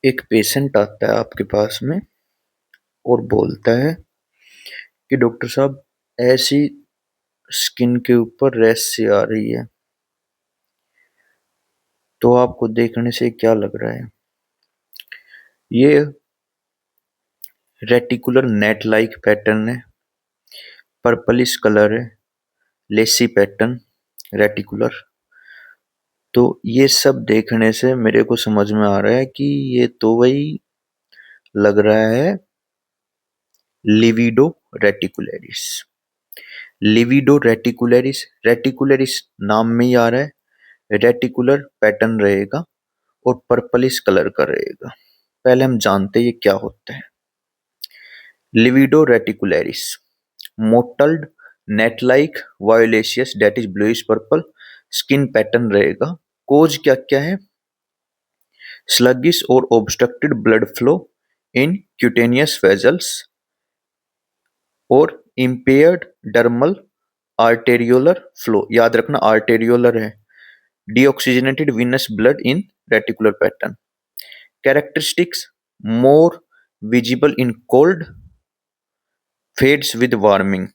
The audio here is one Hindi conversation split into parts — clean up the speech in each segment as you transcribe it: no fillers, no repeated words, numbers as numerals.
एक पेशेंट आता है आपके पास में और बोलता है कि डॉक्टर साहब ऐसी स्किन के ऊपर रैश सी आ रही है। तो आपको देखने से क्या लग रहा है? ये रेटिकुलर नेट लाइक पैटर्न है, पर्पलिश कलर है, लेसी पैटर्न, रेटिकुलर। तो ये सब देखने से मेरे को समझ में आ रहा है कि ये तो वही लग रहा है livedo reticularis. Libido reticularis, reticularis नाम में ही आ रहा है, रेटिकुलर पैटर्न रहेगा और पर्पलिश कलर का रहेगा। पहले हम जानते हैं ये क्या होता है। Livedo reticularis mottled net like violaceous that is bluish purple skin pattern रहेगा। कोज क्या क्या है? स्लगिश और obstructed blood flow in cutaneous vessels और इम्पेयर्ड डर्मल आर्टेरियोलर फ्लो। याद रखना आर्टेरियोलर है। Deoxygenated venous blood in reticular pattern. Characteristics more visible in cold, fades with warming,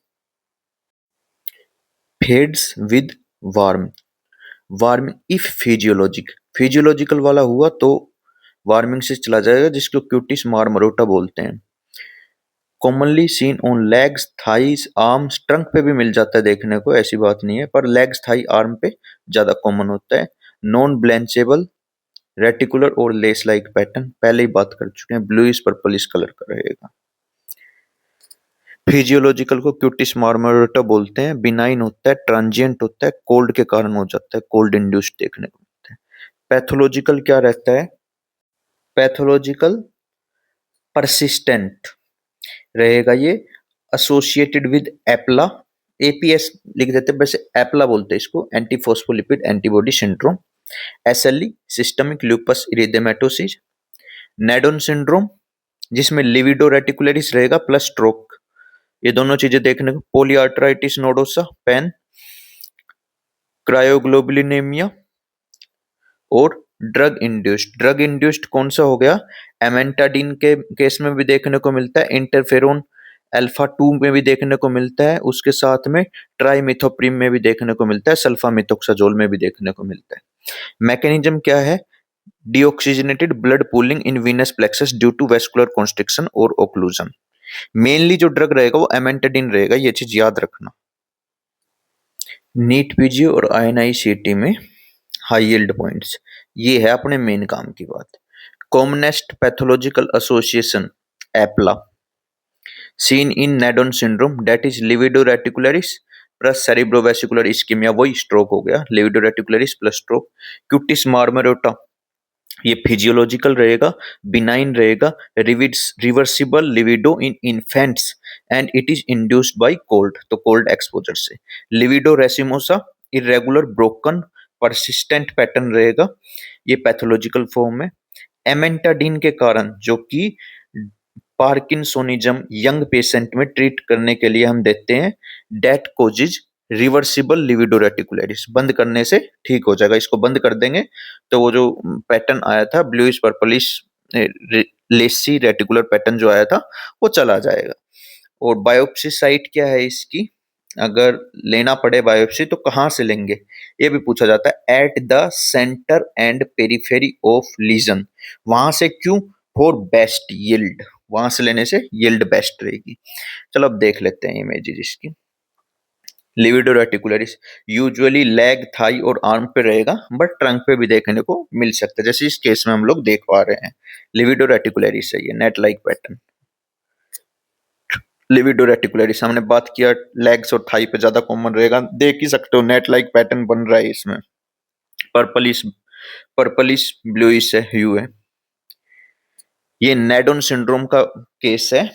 fades with warm, warming if physiological वाला हुआ तो वार्मिंग से चला जाएगा, जिसको क्यूटिस मार्मरोटा बोलते हैं। Commonly seen on legs, thighs, arms, trunk पे भी मिल जाता है देखने को, ऐसी बात नहीं है, पर लेग्स, थाई, आर्म पे ज्यादा कॉमन होता है। नॉन ब्लेंचेबल रेटिकुलर और लेस लाइक पैटर्न, पहले ही बात कर चुके हैं, ब्लूइश पर्पलिश कलर का रहेगा। फिजियोलॉजिकल को क्यूटिस मार्मोरेटा बोलते हैं, बिनाइन होता है, ट्रांजिएंट होता है, कोल्ड के कारण हो जाता है, कोल्ड इंड्यूस्ड देखने को मिलता है। पैथोलॉजिकल क्या रहता है? पैथोलॉजिकल परसिस्टेंट रहेगा ये, एसोसिएटेड विद एप्ला, एपीएस लिख देते हैं, वैसे एप्ला बोलते हैं इसको, antiphospholipid antibody syndrome. SLE systemic lupus erythematosus. Sneddon syndrome जिसमें लिविडो रेटिकुलरिस रहेगा प्लस स्ट्रोक, ये दोनों चीजें देखने को। पोलियार्ट्राइटिस नोडोसा पेन, क्रायोग्लोबुलिनेमिया और ड्रग इंड्यूस्ड कौन सा हो गया? एमेंटाडिन के केस में भी देखने को मिलता है, इंटरफेरोन अल्फा 2 में भी देखने को मिलता है, उसके साथ में ट्राइमिथोप्रिम में भी देखने को मिलता है, सल्फामिथोक्साजोल में भी देखने को मिलता है। मैकेनिज्म क्या है? Deoxygenated blood pooling in venous plexus due to vascular constriction और ओक्लूजन। मेनली जो ड्रग रहेगा वो एमेंटाडिन रहेगा, ये चीज याद रखना। नीट पीजी और आईएनआईसीटी में हाई यील्ड पॉइंट्स, ये है अपने मेन काम की बात। Commonest pathological association APLA, seen in Sneddon syndrome that is livedo reticularis plus cerebrovascular ischemia, वही स्ट्रोक हो गया, livedo reticularis plus stroke. Cutis marmorata ये फिजियोलॉजिकल रहेगा, बिनाइन रहेगा, reversible libido in infants and it is induced by cold, तो कोल्ड एक्सपोजर से। Libido racemosa irregular broken persistent pattern रहेगा, ये पैथोलॉजिकल फॉर्म है। एमेंटाडिन के कारण, जो कि पार्किंसोनिज्म यंग पेशेंट में ट्रीट करने के लिए हम देते हैं, that causes reversible livedo reticularis, बंद करने से ठीक हो जाएगा, इसको बंद कर देंगे तो वो जो पैटर्न आया था bluish purplish lacy reticular pattern जो आया था वो चला जाएगा। और बायोप्सी साइट क्या है इसकी? अगर लेना पड़े बायोप्सी तो कहाँ से लेंगे, ये भी पूछा जाता है। At the centre and periphery of legion, वहां से क्यों? फॉर बेस्ट यील्ड, वहां से लेने से यील्ड बेस्ट रहेगी। चलो अब देख लेते हैं इमेजेस इसकी। Livedo reticularis usually leg, thigh और आर्म पे रहेगा, बट ट्रंक पे भी देखने को मिल सकता है, जैसे इस केस में हम लोग देख पा रहे हैं। लिविडो रेटिकुलरिस है ये, net like pattern. Libido reticularis हमने बात किया, लेग्स और थाई पे ज्यादा कॉमन रहेगा, देख ही सकते हो नेट लाइक पैटर्न बन रहा है इसमें। पर्पलिश पर्पलिश ब्लूइश है, ह्यू है। ये नेडोन सिंड्रोम का केस है,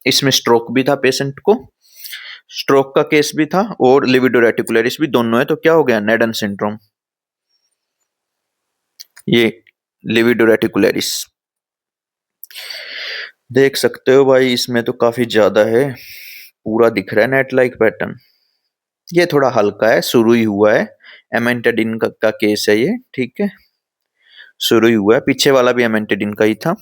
इसमें स्ट्रोक भी था पेशेंट को, स्ट्रोक का केस भी था और लिविडो रेटिकुलरिस भी, दोनों है, तो क्या हो गया? नेडन सिंड्रोम। ये लिविडो रेटिकुलरिस देख सकते हो भाई, इसमें तो काफी ज्यादा है, पूरा दिख रहा है नेट लाइक पैटर्न। ये थोड़ा हल्का है, शुरू ही हुआ है, एमेंटाडिन का केस है ये, ठीक है। शुरू ही हुआ है। पीछे वाला भी एमेंटेडिन का ही था।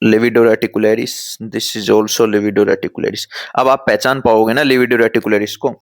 Libido reticularis, this is also libido reticularis. अब आप पहचान पाओगे ना लिविडो रेटिकुलरिस को।